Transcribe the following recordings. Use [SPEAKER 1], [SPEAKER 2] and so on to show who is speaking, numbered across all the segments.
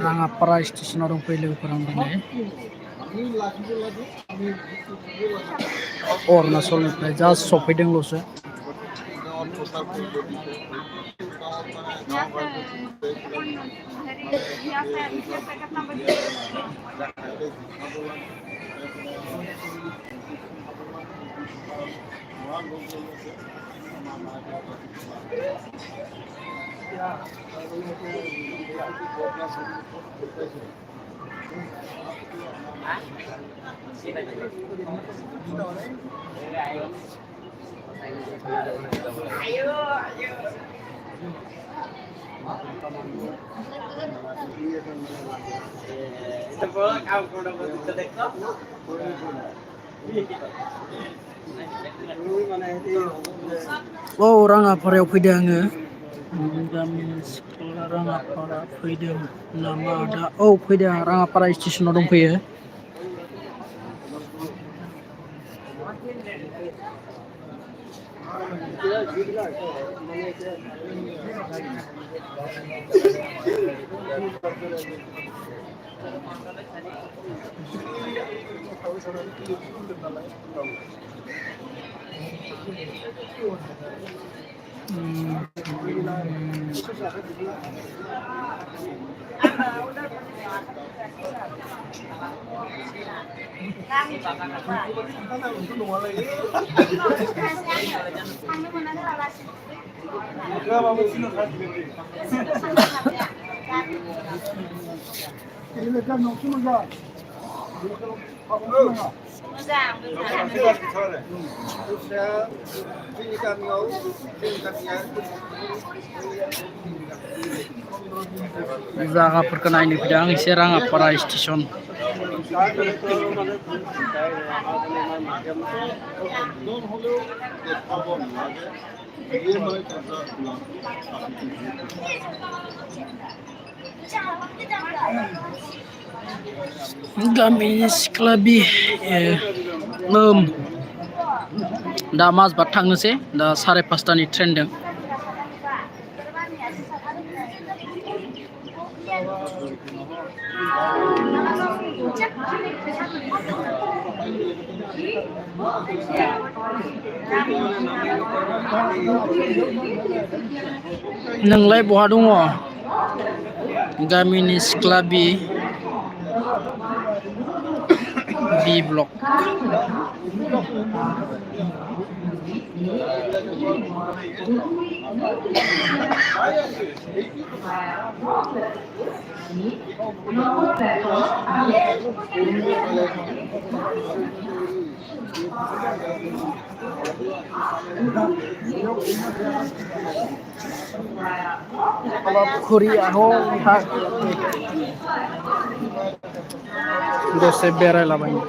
[SPEAKER 1] rangpara station orang pilih kurang ini. Arunachalनिफ्राय just सफैदोंल'सो. Oh, rangparaयाव फैदों आङो. गामिनि सिख्ला rangpara फैदों नामा दा? औ फैदों rangpara स्टेशनाव दंफैयो. जागाफोरखौ नायनो फैदों आं एसे rangpara स्टेशन. गामिनि सिख्ला दा माजबाद थांनोसै दा 5:30 ट्रेन दं. नोंलाय बहा दङ? गामिनि सिख्ला बि ब्लक. Korea दसे बेरायलाबायनो.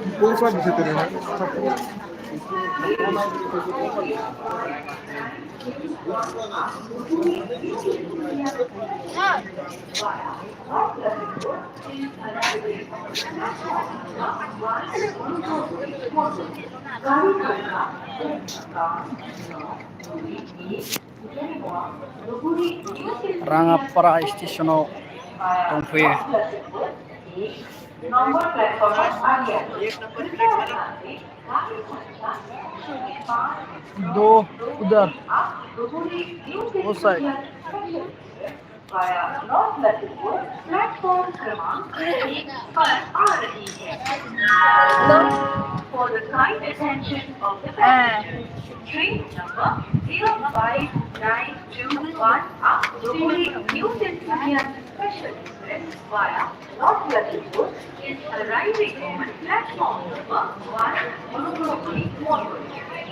[SPEAKER 1] Rangapara stationआव दंफैयो।
[SPEAKER 2] नंबर प्लेटफॉर्म आ गया कृपया ध्यान दें गाड़ी संख्या 05
[SPEAKER 1] दो उधर
[SPEAKER 2] आप दोहरी न्यू
[SPEAKER 1] वो साइड।
[SPEAKER 2] तिरुपतिया special express via North Lakhanpur platform क्रमांक 1 पर आ रही है। For the kind attention of the passengers, train number 05921 up Dohuri New Tirupathi Special Express via North Lalitpur is arriving on platform number 1 Monogropoli Mall.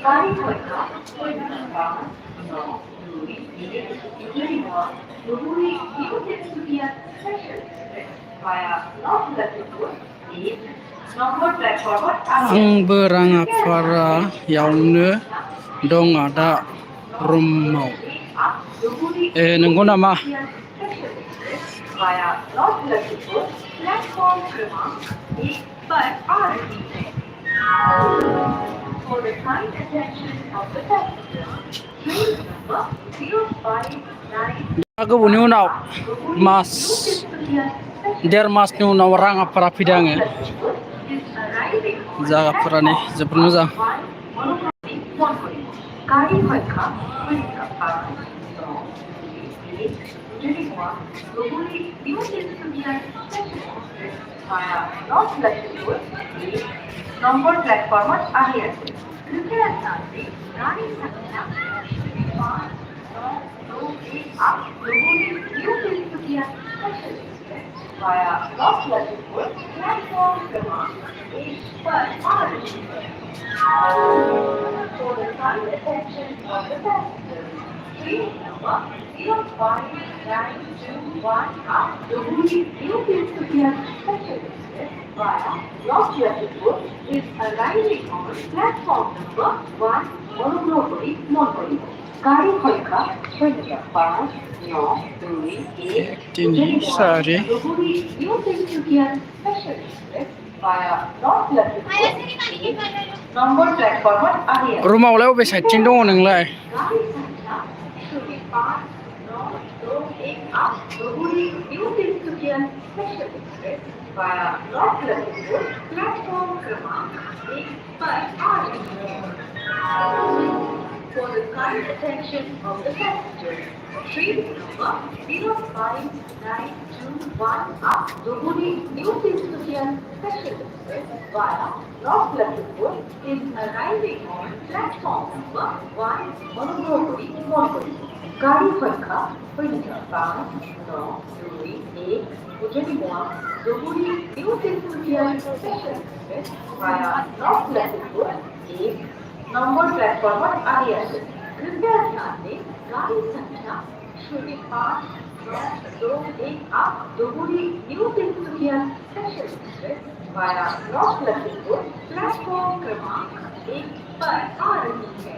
[SPEAKER 2] गाड़ी होगा कोई number 9 Dohuri New Tirupathi Special Express via North Lalitpur is number platform
[SPEAKER 1] आंबो राङापारायावनो दं आदा रुमाव। नंगौ नामा?
[SPEAKER 2] via North Lalitpur platform क्रमांक 1 पर आ रही है। For the kind attention of the passengers, train number 0592
[SPEAKER 1] गोबावनि उनाव मास देर मासनि उनाव राङापारा फैदों आङो। जायगाफोरानो जोबोद मोजां।
[SPEAKER 2] गाड़ी होगा नंबर प्लेटफॉर्म आहे कृपया ध्यान दें गाड़ी संख्या 592 आप लोगों न्यू तिरुपतिया special express via North Lakhanpur platform क्रमांक 1 पर आ रही है। For the kind attention of the passengers, train number 05921 up Dohuri New Tirupathi Special Express via North Lalitpur is arriving on platform number 1 Monogropoli Mall. गाड़ी होगा 592
[SPEAKER 1] दिनै सारि
[SPEAKER 2] Dohuri New Tirupathi Special Express via North Lalitpur number platform आहे।
[SPEAKER 1] रुमावलाय अबे साइडथिं दङ नोंलाय?
[SPEAKER 2] गाड़ी संख्या 0591 आप दोहरी new Tirupati special express via North Lalitpur platform क्रमांक 1 पर आ रही है। For the kind attention of the passengers, train number 05921 up Dohuri New Tirupathi Special Express via North Lalitpur is arriving on platform number 1 Monogropoli Mall. गाड़ी होगा 592 Dohuri New Tirupathi Special Express via North Lalitpur एक number platform आहे। कृपया ध्यान दें गाड़ी संख्या 0591 आप दोहरी new Tirupati special express via North Lalitpur platform क्रमांक 1 पर आ रही है।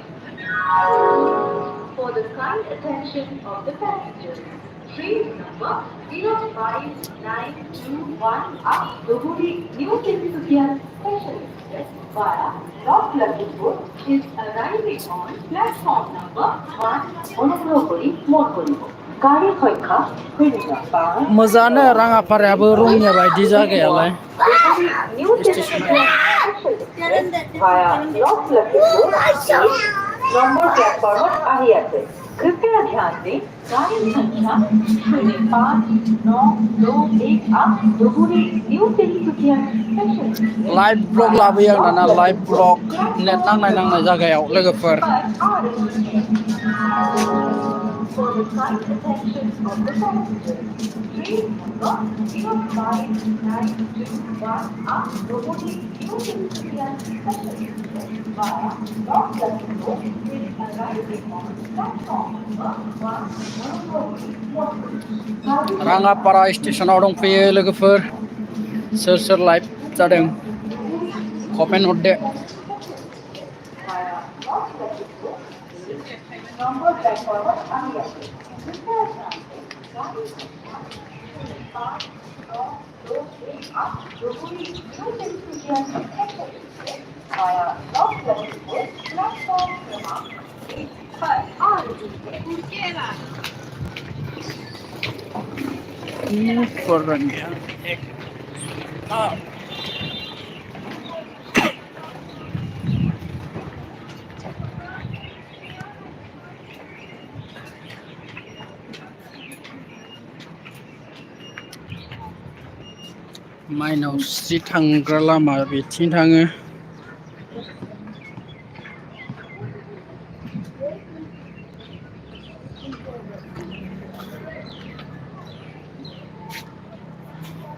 [SPEAKER 2] For the kind attention of the passengers, train number 05921 up Dohuri New Tirupathi Special Express via North Lalitpur is arriving on platform number 1 Monogropoli Mall. गाड़ी होगा
[SPEAKER 1] मोजाङानो राङापारायाबो रुमनि बायदि जायगायालाय।
[SPEAKER 2] New Tirupati special express via North Lalitpur number platform आहे। कृपया ध्यान दें गाड़ी संख्या 0591 आप दोहरी न्यू तिरुपति स्पेशल एक्सप्रेस
[SPEAKER 1] लाइव ब्लग लाबोयो आं दाना लाइभ ब्लग नेट नांनाय जायगायाव लोगोफोर।
[SPEAKER 2] For the kind attention of the passengers, train number 05921 up Dohuri New Tirupathi Special Express via North Lalitpur is arriving on platform number 1 Monogropoli Mall.
[SPEAKER 1] Rangapara स्टेशनाव दंफैयो लोगोफोर। सोर सोर लाइभ जादों कमेन्ट हरदो।
[SPEAKER 2] not letting go is number platform Anjalu. Via not letting go platform क्रमांक 1 पर आ रही है.
[SPEAKER 1] Forrannya. Ah, माइनाव स्रि थांग्रा लामा बेथिं थाङो.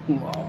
[SPEAKER 1] Wow.